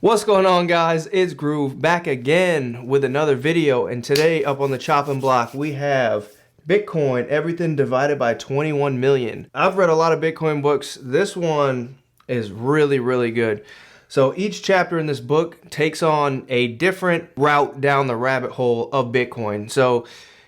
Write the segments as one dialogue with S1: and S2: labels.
S1: What's going on, guys? It's Groove back again with another video, and today up on the chopping block we have Bitcoin, everything divided by 21 million. I've read a lot of Bitcoin books. This one is really good. So each chapter in this book takes on a different route down the rabbit hole of Bitcoin. So,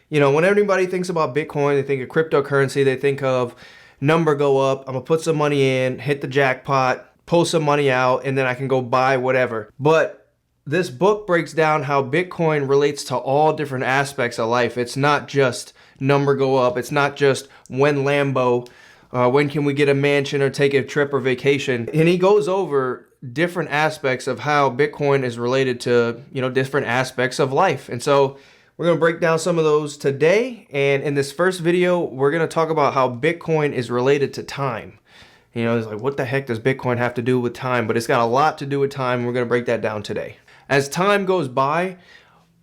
S1: when everybody thinks about Bitcoin, they think of cryptocurrency, they think of number go up, I'm gonna put some money in, hit the jackpot, pull some money out, and then I can go buy whatever. But this book breaks down how Bitcoin relates to all different aspects of life. It's not just number go up. It's not just when Lambo, when can we get a mansion or take a trip or vacation. And he goes over different aspects of how Bitcoin is related to, different aspects of life. And so we're going to break down some of those today. And in this first video, we're going to talk about how Bitcoin is related to time. It's like, what the heck does Bitcoin have to do with time? But it's got a lot to do with time. And we're going to break that down today. As time goes by,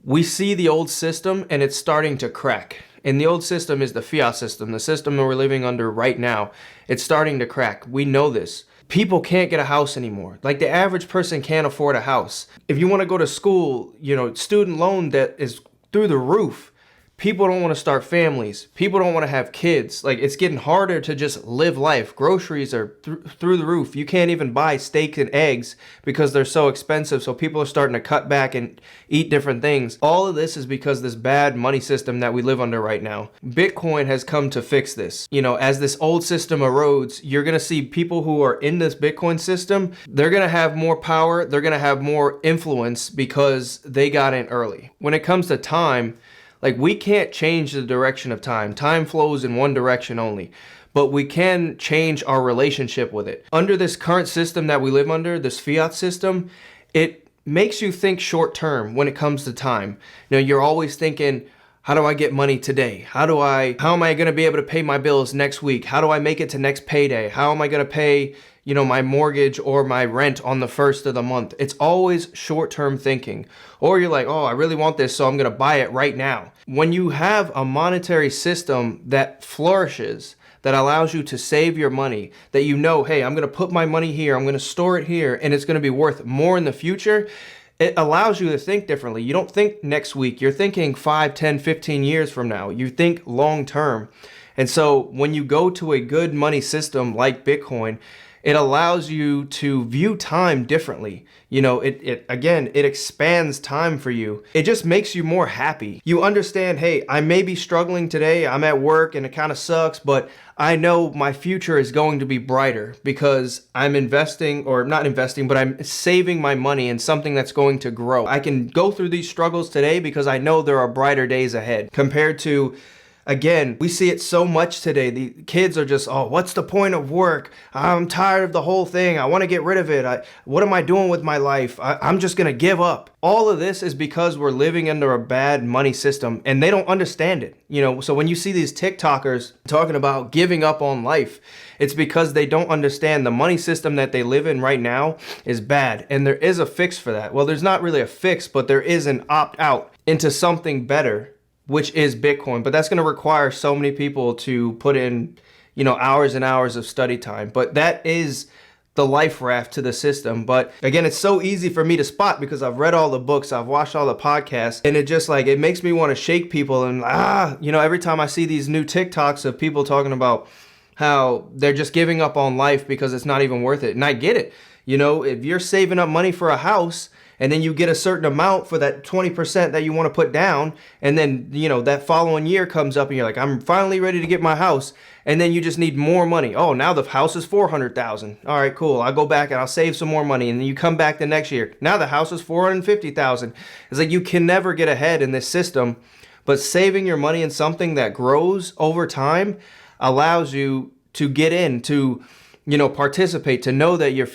S1: we see the old system and it's starting to crack. And the old system is the fiat system, the system that we're living under right now. It's starting to crack. We know this. People can't get a house anymore. Like, the average person can't afford a house. If you want to go to school, student loan debt is through the roof. People don't want to start families. People don't want to have kids. Like, it's getting harder to just live life. Groceries are through the roof. You can't even buy steak and eggs because they're so expensive. So people are starting to cut back and eat different things. All of this is because this bad money system that we live under right now. Bitcoin has come to fix this. As this old system erodes, you're going to see people who are in this Bitcoin system, they're going to have more power. They're going to have more influence because they got in early. When it comes to time, we can't change the direction of time. Time flows in one direction only, but we can change our relationship with it. Under this current system that we live under, this fiat system, it makes you think short term when it comes to time. You're always thinking, how do I get money today? How am I going to be able to pay my bills next week? How do I make it to next payday? How am I going to pay, my mortgage or my rent on the first of the month? It's always short-term thinking. Or you're like, oh, I really want this, so I'm going to buy it right now. When you have a monetary system that flourishes, that allows you to save your money, that hey, I'm going to put my money here, I'm going to store it here, and it's going to be worth more in the future, it allows you to think differently. You don't think next week. You're thinking 5, 10, 15 years from now. You think long term. And so when you go to a good money system like Bitcoin, it allows you to view time differently. It expands time for you. It just makes you more happy. You understand, hey, I may be struggling today. I'm at work and it kind of sucks, but I know my future is going to be brighter because I'm investing, or not investing, but I'm saving my money in something that's going to grow. I can go through these struggles today because I know there are brighter days ahead compared to, again, we see it so much today. The kids are just, oh, what's the point of work? I'm tired of the whole thing. I want to get rid of it. What am I doing with my life? I'm just going to give up. All of this is because we're living under a bad money system and they don't understand it. So when you see these TikTokers talking about giving up on life, it's because they don't understand the money system that they live in right now is bad. And there is a fix for that. Well, there's not really a fix, but there is an opt out into something better, which is Bitcoin. But that's going to require so many people to put in, hours and hours of study time. But that is the life raft to the system. But again, it's so easy for me to spot because I've read all the books, I've watched all the podcasts, and it just it makes me want to shake people. And every time I see these new TikToks of people talking about how they're just giving up on life because it's not even worth it. And I get it. If you're saving up money for a house, and then you get a certain amount for that 20% that you want to put down, and then, that following year comes up and you're like, I'm finally ready to get my house, and then you just need more money. Oh, now the house is $400,000. All right, cool. I'll go back and I'll save some more money, and then you come back the next year. Now the house is $450,000. It's like you can never get ahead in this system, but saving your money in something that grows over time allows you to get into, participate, to know that you're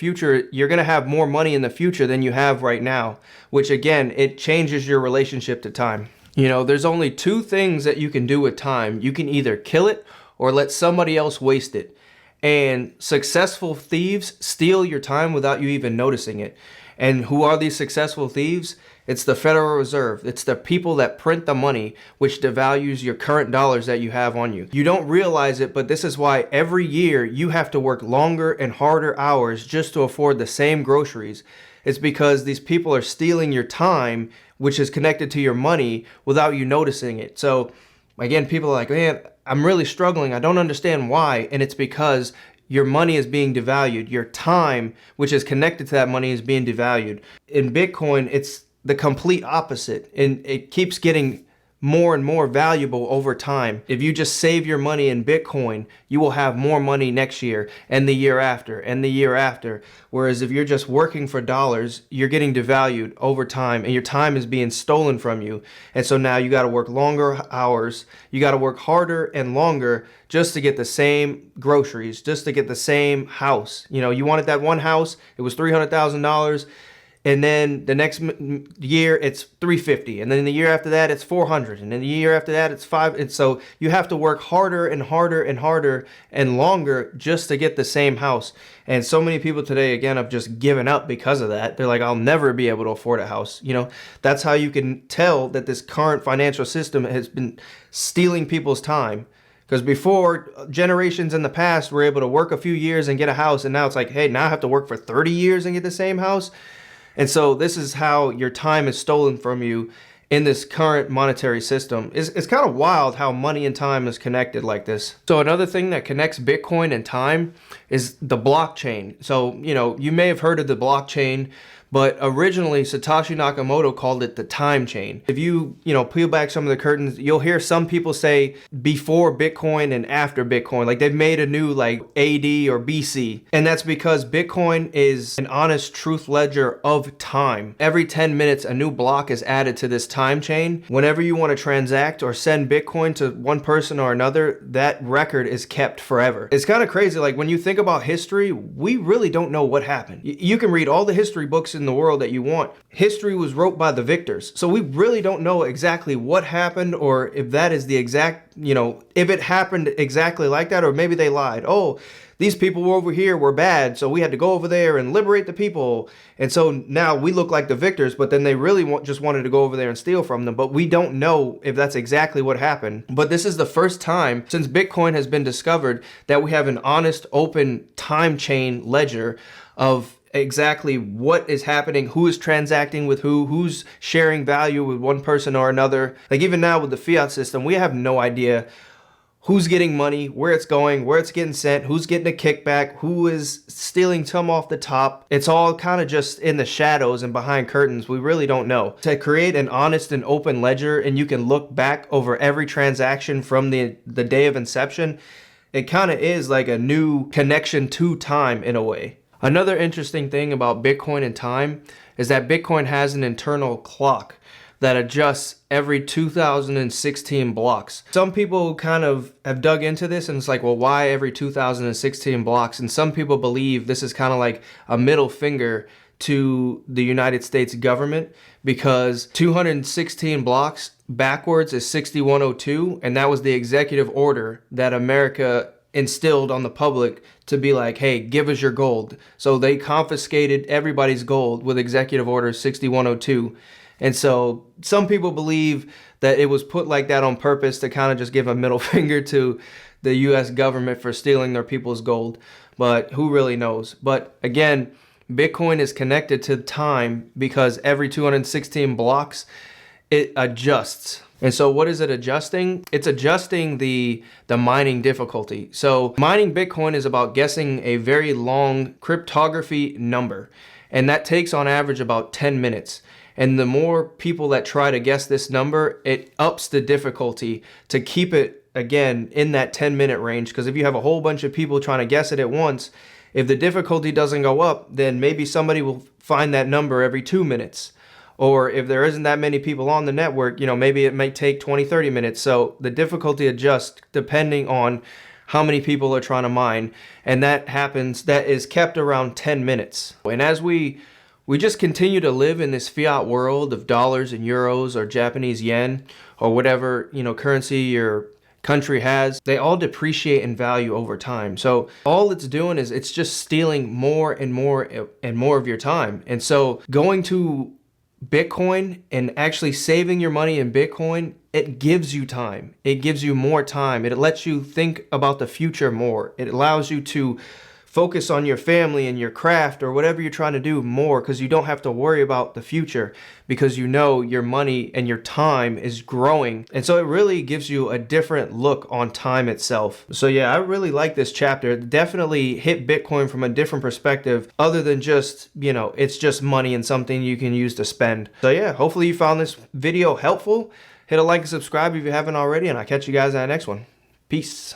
S1: going to have more money in the future than you have right now, which again, it changes your relationship to time. There's only two things that you can do with time. You can either kill it or let somebody else waste it. And successful thieves steal your time without you even noticing it. And who are these successful thieves? It's the Federal Reserve. It's the people that print the money, which devalues your current dollars that you have on you. You don't realize it, but this is why every year you have to work longer and harder hours just to afford the same groceries. It's because these people are stealing your time, which is connected to your money, without you noticing it. So again, people are like, man, I'm really struggling. I don't understand why. And it's because your money is being devalued. Your time, which is connected to that money, is being devalued. In Bitcoin, it's the complete opposite. And it keeps getting more and more valuable over time. If you just save your money in Bitcoin, you will have more money next year and the year after and the year after. Whereas if you're just working for dollars, you're getting devalued over time and your time is being stolen from you. And so now you got to work longer hours. You got to work harder and longer just to get the same groceries, just to get the same house. You know, you wanted that one house, it was $300,000. And then the next year it's 350, and then the year after that it's 400, and then the year after that it's 5. And so you have to work harder and harder and harder and longer just to get the same house. And so many people today, again, have just given up because of that. They're like, I'll never be able to afford a house. You know, that's how you can tell that this current financial system has been stealing people's time. Because before, generations in the past were able to work a few years and get a house, and now it's like, hey, now I have to work for 30 years and get the same house. And so this is how your time is stolen from you in this current monetary system. It's kind of wild how money and time is connected like this. So another thing that connects Bitcoin and time is the blockchain. So, you know, you may have heard of the blockchain, but originally Satoshi Nakamoto called it the time chain. If you peel back some of the curtains, you'll hear some people say before Bitcoin and after Bitcoin, like they've made a new like AD or BC. And that's because Bitcoin is an honest truth ledger of time. Every 10 minutes, a new block is added to this time chain. Whenever you want to transact or send Bitcoin to one person or another, that record is kept forever. It's kind of crazy. Like when you think about history, we really don't know what happened. You can read all the history books in the world that you want. History was wrote by the victors. So we really don't know exactly what happened, or if that is the exact, if it happened exactly like that, or maybe they lied. Oh, these people were over here were bad, so we had to go over there and liberate the people. And so now we look like the victors, but then they really just wanted to go over there and steal from them. But we don't know if that's exactly what happened. But this is the first time since Bitcoin has been discovered that we have an honest, open time chain ledger of exactly what is happening, who is transacting with who's sharing value with one person or another. Like even now with the fiat system, we have no idea who's getting money, where it's going, where it's getting sent, who's getting a kickback, who is stealing some off the top. It's all kind of just in the shadows and behind curtains. We really don't know. To create an honest and open ledger, and you can look back over every transaction from the day of inception, it kind of is like a new connection to time in a way. Another interesting thing about Bitcoin and time is that Bitcoin has an internal clock that adjusts every 2016 blocks. Some people kind of have dug into this and it's like, well, why every 2016 blocks? And some people believe this is kind of like a middle finger to the United States government, because 216 blocks backwards is 6102, and that was the executive order that America instilled on the public to be like, hey, give us your gold. So they confiscated everybody's gold with Executive Order 6102. And so some people believe that it was put like that on purpose to kind of just give a middle finger to the US government for stealing their people's gold. But who really knows? But again, Bitcoin is connected to time because every 216 blocks, it adjusts. And so what is it adjusting? It's adjusting the mining difficulty. So mining Bitcoin is about guessing a very long cryptography number. And that takes on average about 10 minutes. And the more people that try to guess this number, it ups the difficulty to keep it, again, in that 10-minute range. Because if you have a whole bunch of people trying to guess it at once, if the difficulty doesn't go up, then maybe somebody will find that number every 2 minutes. Or if there isn't that many people on the network, maybe it might take 20, 30 minutes. So the difficulty adjusts depending on how many people are trying to mine. And that is kept around 10 minutes. And as we just continue to live in this fiat world of dollars and euros or Japanese yen or whatever, currency your country has, they all depreciate in value over time. So all it's doing is it's just stealing more and more and more of your time. And so going to Bitcoin and actually saving your money in Bitcoin, it gives you time. It gives you more time. It lets you think about the future more. It allows you to focus on your family and your craft or whatever you're trying to do more, because you don't have to worry about the future, because you know your money and your time is growing. And so it really gives you a different look on time itself. So yeah, I really like this chapter. It definitely hit Bitcoin from a different perspective, other than just, you know, it's just money and something you can use to spend. So yeah, hopefully you found this video helpful. Hit a like and subscribe if you haven't already, and I'll catch you guys in the next one. Peace.